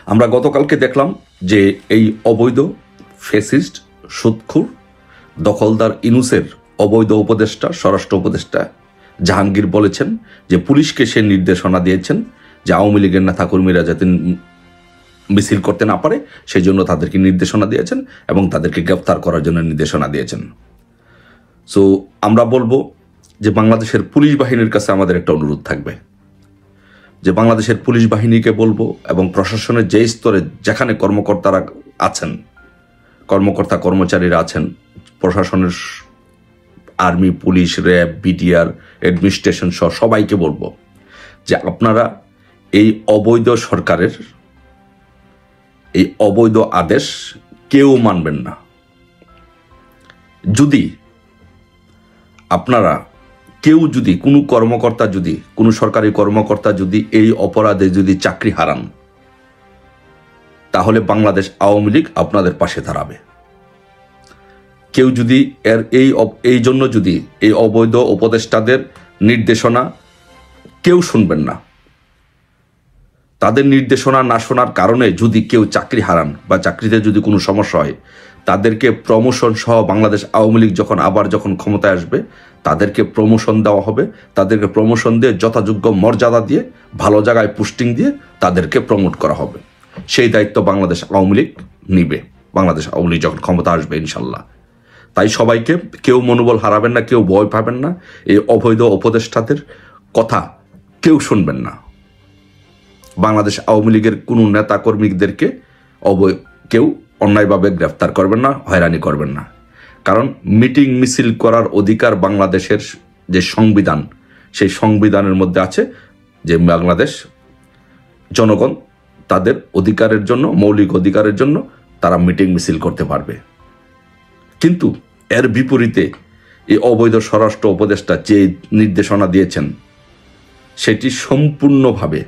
আমরা গতকালকে দেখলাম যে এই অবৈধ ফ্যাসিস্ট সুদখোর দখলদার ইউনূসের অবৈধ উপদেষ্টা স্বরাষ্ট্র উপদেষ্টা জাহাঙ্গীর বলেছেন যে পুলিশকে সে নির্দেশনা দিয়েছেন যে আওয়ামী লীগের নেতাকর্মীরা যাতে মিছিল করতে না পারে সেই জন্য তাদেরকে নির্দেশনা দিয়েছেন এবং তাদেরকে গ্রেফতার করার জন্য নির্দেশনা দিয়েছেন। সো আমরা বলবো যে বাংলাদেশের পুলিশ বাহিনীর কাছে আমাদের একটা অনুরোধ থাকবে যে বাংলাদেশের পুলিশ বাহিনীকে বলবো এবং প্রশাসনের যে স্তরে যেখানে কর্মকর্তারা আছেন, কর্মকর্তা কর্মচারীরা আছেন, প্রশাসনের army, police, RAB, BTR, administration সহ সবাইকে বলবো যে আপনারা এই অবৈধ সরকারের এই অবৈধ আদেশ কেউ মানবেন না। যদি আপনারা যদি কোনো কর্মকর্তা, যদি কোনো সরকারি কর্মকর্তা যদি এই অপরাধে যদি চাকরি হারান, তাহলে বাংলাদেশ আওয়ামী লীগ আপনাদের পাশে দাঁড়াবে। কেউ যদি এই জন্য যদি এই অবৈধ উপদেষ্টাদের নির্দেশনা কেউ শুনবেন না, তাদের নির্দেশনা না শোনার কারণে যদি কেউ চাকরি হারান বা চাকরিতে যদি কোনো সমস্যা হয়, তাদেরকে প্রমোশন সহ বাংলাদেশ আওয়ামী লীগ যখন ক্ষমতায় আসবে তাদেরকে প্রমোশন দেওয়া হবে। তাদেরকে প্রমোশন দিয়ে যথাযোগ্য মর্যাদা দিয়ে ভালো জায়গায় পোস্টিং দিয়ে তাদেরকে প্রমোট করা হবে। সেই দায়িত্ব বাংলাদেশ আওয়ামী লীগ নিবে বাংলাদেশ আওয়ামী লীগ যখন ক্ষমতা আসবে ইনশাল্লাহ। তাই সবাইকে কেউ মনোবল হারাবেন না, কেউ ভয় পাবেন না। এই অবৈধ উপদেষ্টাদের কথা কেউ শুনবেন না। বাংলাদেশ আওয়ামী লীগের কোনো নেতা কর্মীদেরকে কেউ অন্যায়ভাবে গ্রেফতার করবেন না, হয়রানি করবেন না। কারণ মিটিং মিছিল করার অধিকার বাংলাদেশের যে সংবিধান, সেই সংবিধানের মধ্যে আছে যে বাংলাদেশ জনগণ তাদের অধিকারের জন্য, মৌলিক অধিকারের জন্য তারা মিটিং মিছিল করতে পারবে। কিন্তু এর বিপরীতে এই অবৈধ স্বরাষ্ট্র উপদেষ্টা যে নির্দেশনা দিয়েছেন সেটি সম্পূর্ণভাবে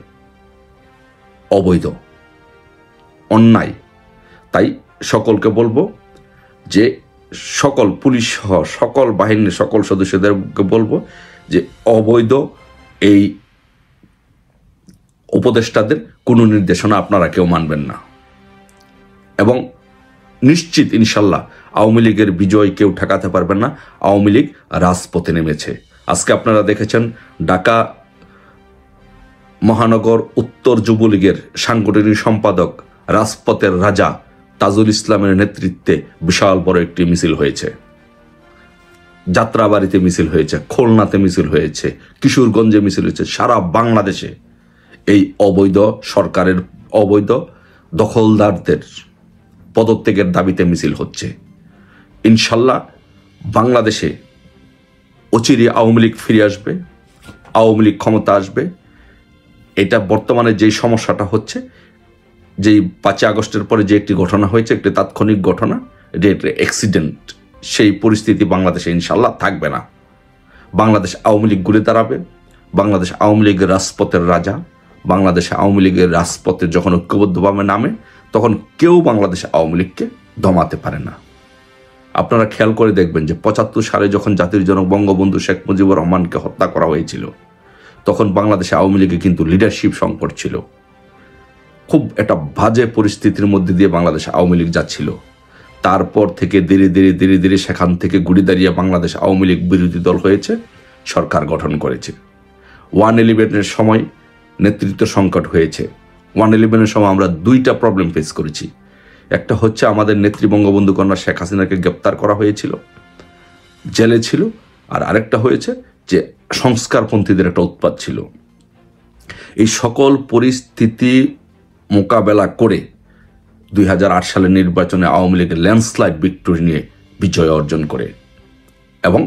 অবৈধ, অন্যায়। তাই সকলকে বলবো যে সকল পুলিশ সহ সকল বাহিনীর সকল সদস্যদেরকে বলবো যে অবৈধ এই উপদেষ্টাদের কোনো নির্দেশনা আপনারা কেউ মানবেন না। এবং নিশ্চিত ইনশাল্লাহ আওয়ামী লীগের বিজয় কেউ ঠেকাতে পারবেন না। আওয়ামী লীগ রাজপথে নেমেছে। আজকে আপনারা দেখেছেন ঢাকা মহানগর উত্তর যুবলীগের সাংগঠনিক সম্পাদক রাজপথের রাজা তাজুল ইসলামের নেতৃত্বে বিশাল বড় একটি মিছিল হয়েছে। যাত্রাবাড়িতে মিছিল হয়েছে, খুলনাতে মিছিল হয়েছে, কিশোরগঞ্জে মিছিল হয়েছে। সারা বাংলাদেশে এই অবৈধ সরকারের অবৈধ দখলদারদের পদত্যাগের দাবিতে মিছিল হচ্ছে। ইনশাল্লাহ বাংলাদেশে অচিরে আওয়ামী লীগ ফিরে আসবে, আওয়ামী লীগ ক্ষমতা আসবে। এটা বর্তমানে যেই সমস্যাটা হচ্ছে, যেই 5 আগস্টের পরে যে একটি ঘটনা হয়েছে, একটি তাৎক্ষণিক ঘটনা, এটা একটা অ্যাক্সিডেন্ট, সেই পরিস্থিতি বাংলাদেশে ইনশাল্লাহ থাকবে না। বাংলাদেশ আওয়ামী লীগ ঘুরে দাঁড়াবে। বাংলাদেশ আওয়ামী লীগের রাজপথের রাজা, বাংলাদেশ আওয়ামী লীগের রাজপথে যখন ঐক্যবদ্ধভাবে নামে তখন কেউ বাংলাদেশ আওয়ামী লীগকে দমাতে পারে না। আপনারা খেয়াল করে দেখবেন যে 75 সালে যখন জাতির জনক বঙ্গবন্ধু শেখ মুজিবুর রহমানকে হত্যা করা হয়েছিল, তখন বাংলাদেশে আওয়ামী লীগে কিন্তু লিডারশিপ সংকট ছিল। খুব একটা বাজে পরিস্থিতির মধ্যে দিয়ে বাংলাদেশ আওয়ামী লীগ যাচ্ছিল। তারপর থেকে ধীরে ধীরে সেখান থেকে ঘুরে দাঁড়িয়ে বাংলাদেশ আওয়ামী লীগ বিরোধী দল হয়েছে, সরকার গঠন করেছে। 111-এর সময় নেতৃত্ব সংকট হয়েছে। 111-এর সময় আমরা 2টা প্রবলেম ফেস করেছি। একটা হচ্ছে আমাদের নেত্রী বঙ্গবন্ধু কন্যা শেখ হাসিনাকে গ্রেপ্তার করা হয়েছিল, জেলে ছিল। আর আরেকটা হয়েছে যে সংস্কারপন্থীদের একটা উৎপাত ছিল। এই সকল পরিস্থিতি মোকাবেলা করে 2008 সালের নির্বাচনে আওয়ামী লীগের ল্যান্ডস্লাইড ভিক্টরি নিয়ে বিজয় অর্জন করে এবং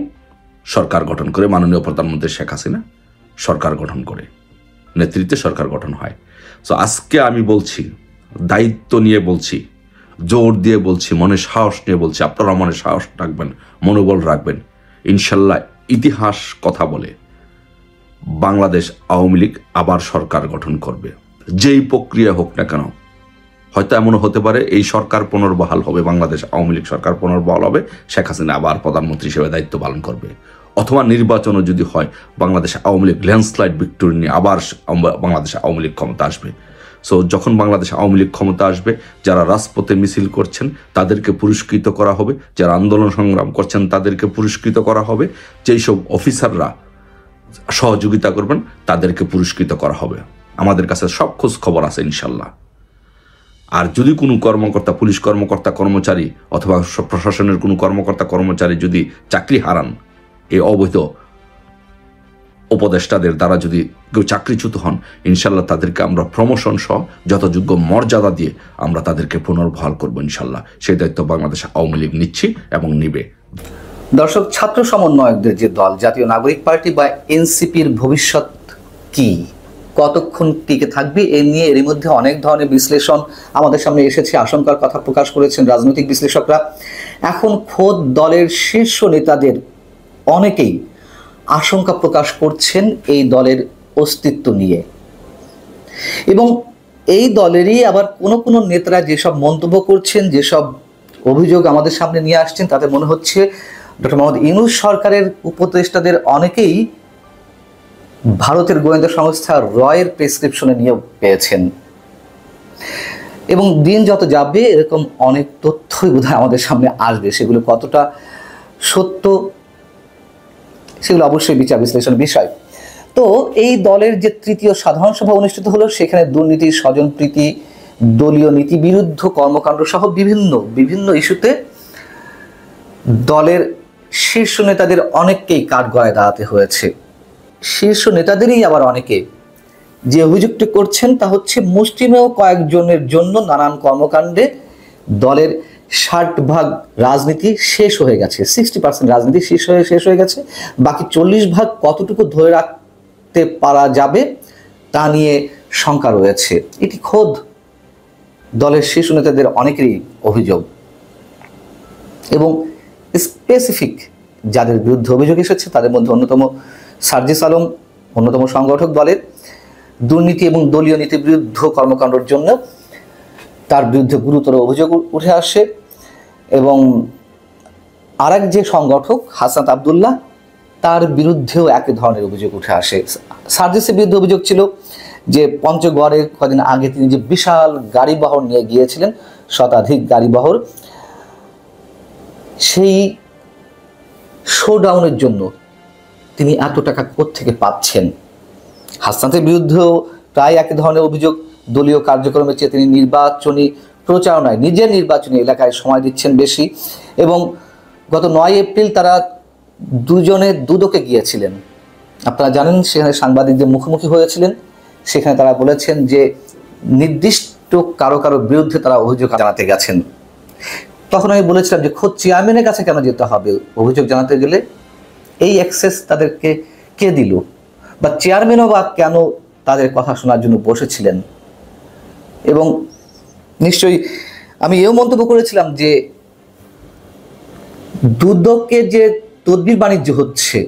সরকার গঠন করে মাননীয় প্রধানমন্ত্রী শেখ হাসিনা সরকার গঠন করে, নেতৃত্বে সরকার গঠন হয়। সো আজকে আমি বলছি, দায়িত্ব নিয়ে বলছি, জোর দিয়ে বলছি, মনে সাহস নিয়ে বলছি, আপনারা মনে সাহস রাখবেন, মনোবল রাখবেন। ইনশাল্লাহ ইতিহাস কথা বলে বাংলাদেশ আওয়ামী লীগ আবার সরকার গঠন করবে। যেই প্রক্রিয়া হোক না কেন, হয়তো এমনও হতে পারে এই সরকার পুনর্বহাল হবে, বাংলাদেশ আওয়ামী লীগ সরকার পুনর্বহাল হবে, শেখ হাসিনা আবার প্রধানমন্ত্রী হিসেবে দায়িত্ব পালন করবে। অথবা নির্বাচনও যদি হয়, বাংলাদেশ আওয়ামী লীগ ল্যান্ডস্লাইড ভিক্টরি নিয়ে আবার বাংলাদেশ আওয়ামী লীগ ক্ষমতা আসবে। সো যখন বাংলাদেশ আওয়ামী লীগ ক্ষমতা আসবে, যারা রাজপথে মিছিল করছেন তাদেরকে পুরস্কৃত করা হবে, যারা আন্দোলন সংগ্রাম করছেন তাদেরকে পুরস্কৃত করা হবে, যেই সব অফিসাররা সহযোগিতা করবেন তাদেরকে পুরস্কৃত করা হবে। আমাদের কাছে সব খোঁজ খবর আছে ইনশাল্লাহ। আর যদি কোনো কর্মকর্তা, পুলিশ কর্মকর্তা কর্মচারী অথবা প্রশাসনের কোনো কর্মকর্তা কর্মচারী যদি চাকরি হারান, এই অবৈধ উপদেষ্টাদের দ্বারা যদি কেউ চাকরিচ্যুত হন, ইনশাল্লাহ তাদেরকে আমরা প্রমোশন সহ যথাযোগ্য মর্যাদা দিয়ে আমরা তাদেরকে পুনর্বহাল করবো ইনশাল্লাহ। সেই দায়িত্ব বাংলাদেশ আওয়ামী লীগ নিচ্ছি এবং নিবে। দর্শক, ছাত্র সমন্বয়কদের যে দল জাতীয় নাগরিক পার্টি বা এনসিপির ভবিষ্যৎ কি, কতক্ষণ টিকে থাকবে, এ নিয়ে এর মধ্যে অনেক ধরনের বিশ্লেষণ আমাদের সামনে এসেছে, আশঙ্কার কথা প্রকাশ করেছেন রাজনৈতিক বিশ্লেষকরা। এখন খোদ দলের শীর্ষ নেতাদের অনেকেই আশঙ্কা প্রকাশ করছেন এই দলের অস্তিত্ব নিয়ে, এবং এই দলেরই আবার কোনো কোনো নেতারা যেসব মন্তব্য করছেন, যেসব অভিযোগ আমাদের সামনে নিয়ে আসছেন, তাতে মনে হচ্ছে ডক্টর মোহাম্মদ ইউনূস সরকারের উপদেষ্টাদের অনেকেই ভারতের গোয়েন্দা সংস্থা রয়ের প্রেসক্রিপশনে নিয়োগ পেয়েছেন। এবং দিন যত যাবে এরকম অনেক তথ্যই বোধহয় আমাদের সামনে আসবে। সেগুলো কতটা সত্য সেগুলো অবশ্যই বিচার বিশ্লেষণের বিষয়। তো এই দলের যে তৃতীয় সাধারণ সভা অনুষ্ঠিত হলো, সেখানে দুর্নীতি, স্বজনপ্রীতি, দলীয় নীতি বিরুদ্ধ কর্মকাণ্ড সহ বিভিন্ন ইস্যুতে দলের শীর্ষ নেতাদের অনেককেই কাঠগড়ায় দাঁড়াতে হয়েছে। শীর্ষ নেতাদেরই আবার অনেকে যে অভিযোগটি করছেন তা হচ্ছে মুষ্টিমেয় কয়েকজনের জন্য নানান কর্মকাণ্ডে দলের 60% রাজনীতি শেষ হয়ে গেছে, 60% রাজনীতি শেষ হয়ে গেছে। বাকি 40% কতটুকু ধরে রাখতে পারা যাবে তা নিয়ে শঙ্কা রয়েছে। এটি খোদ দলের শীর্ষ নেতাদের অনেকেরই অভিযোগ, এবং স্পেসিফিক যাদের বিরুদ্ধে অভিযোগ এসেছে তাদের মধ্যে অন্যতম সার্জিস আলম, অন্যতম সংগঠক দলের দুর্নীতি এবং দলীয় নীতি বিরুদ্ধ কর্মকাণ্ডের জন্য তার বিরুদ্ধে গুরুতর অভিযোগ উঠে আসে। এবং আরেক যে সংগঠক হাসনাত আবদুল্লাহ, তার বিরুদ্ধেও একই ধরনের অভিযোগ উঠে আসে। সার্জিসের বিরুদ্ধে অভিযোগ ছিল যে পঞ্চগড়ে কদিন আগে তিনি যে বিশাল গাড়িবহর নিয়ে গিয়েছিলেন, শতাধিক গাড়িবহর, সেই শোডাউনের জন্য তিনি এত টাকা কোত্থেকে পাচ্ছেন। হাসনাতের বিরুদ্ধেও প্রায় একই ধরনের অভিযোগ। দলীয় কার্যক্রমের চেয়ে তিনি নির্বাচনী প্রচারণায় নিজের নির্বাচনী এলাকায় সময় দিচ্ছেন বেশি। এবং গত 9 এপ্রিল তারা দুজনে দুদকে গিয়েছিলেন, আপনারা জানেন। সেখানে সাংবাদিকদের মুখোমুখি হয়েছিলেন। সেখানে তারা বলেছেন যে নির্দিষ্ট কারো বিরুদ্ধে তারা অভিযোগ জানাতে গেছেন। তখন আমি বলেছিলাম যে খোদ চেয়ারম্যানের কাছে কেন যেতে হবে অভিযোগ জানাতে গেলে? এই অ্যাক্সেস তাদেরকে কে দিল? বা চেয়ারম্যানও বা কেন তাদের কথা শোনার জন্য বসেছিলেন? এবং নিশ্চয়ই আমি এও মন্তব্য করেছিলাম যে দুদকের যে তদবির বাণিজ্য হচ্ছে,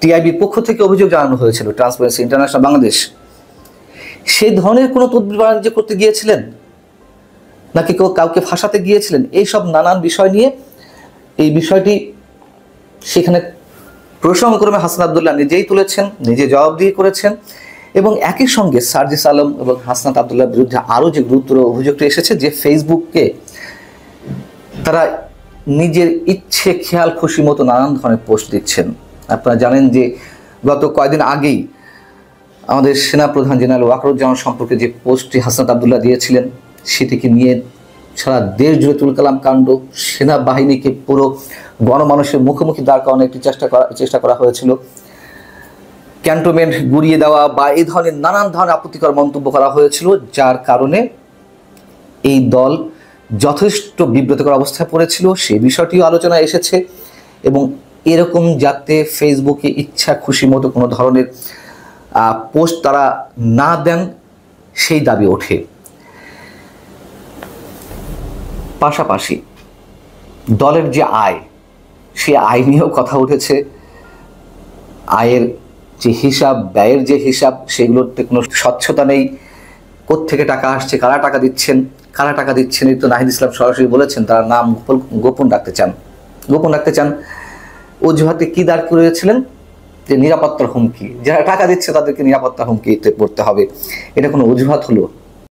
টিআইবির পক্ষ থেকে অভিযোগ জানানো হয়েছিল, ট্রান্সপারেন্সি ইন্টারন্যাশনাল বাংলাদেশ, সেই ধরনের কোনো তদবির বাণিজ্য করতে গিয়েছিলেন নাকি কেউ কাউকে ফাঁসাতে গিয়েছিলেন? এইসব নানান বিষয় নিয়ে এই বিষয়টি সেখানে প্রসঙ্গক্রমে হাসান আবদুল্লাহ নিজেই তুলেছেন, নিজে জবাবদিহি করেছেন। এবং একই সঙ্গে সার্জিস আলম এবং হাসনাত আবদুল্লাহর বিরুদ্ধে আরও যে গুরুতর অভিযোগটি এসেছে যে ফেসবুককে তারা নিজের ইচ্ছে খেয়াল খুশি মতো নানান ধরনের পোস্ট দিচ্ছেন। আপনারা জানেন যে গত কয়েকদিন আগেই আমাদের সেনাপ্রধান জেনারেল ওয়াকারুজ্জামান সম্পর্কে যে পোস্টটি হাসনাত আবদুল্লাহ দিয়েছিলেন, সেটিকে নিয়ে সারা দেশ জুড়ে তুলকালাম কাণ্ড। সেনাবাহিনীকে পুরো গণমানুষের মুখোমুখি দাঁড় করানোর একটি চেষ্টা করা হয়েছিল। ক্যান্টনমেন্ট গুড়িয়ে দেওয়া বা এই ধরনের নানান ধরনের আপত্তিকর মন্তব্য করা হয়েছিল, যার কারণে এই দল যথেষ্ট বিব্রতকর অবস্থায় পড়েছিল। সেই বিষয়টিও আলোচনায় এসেছে। এবং এরকম যাতে ফেসবুকে ইচ্ছা খুশি মতো কোনো ধরনের পোস্ট তারা না দেন, সেই দাবি ওঠে। পাশাপাশি দলের যে আয়, সে আয় নিয়েও কথা উঠেছে। আয়ের যে হিসাব, ব্যয়ের যে হিসাব, সেগুলোতে কোনো স্বচ্ছতা নেই। কোত্থেকে টাকা আসছে, কারা টাকা দিচ্ছেন এই তো নাহিদ ইসলাম সরাসরি বলেছেন তারা নাম গোপন রাখতে চান। অজুহাতে কি দাঁড় করেছিলেন? যে নিরাপত্তার হুমকি, যারা টাকা দিচ্ছে তাদেরকে নিরাপত্তার হুমকিতে পড়তে হবে। এটা কোনো অজুহাত হলো?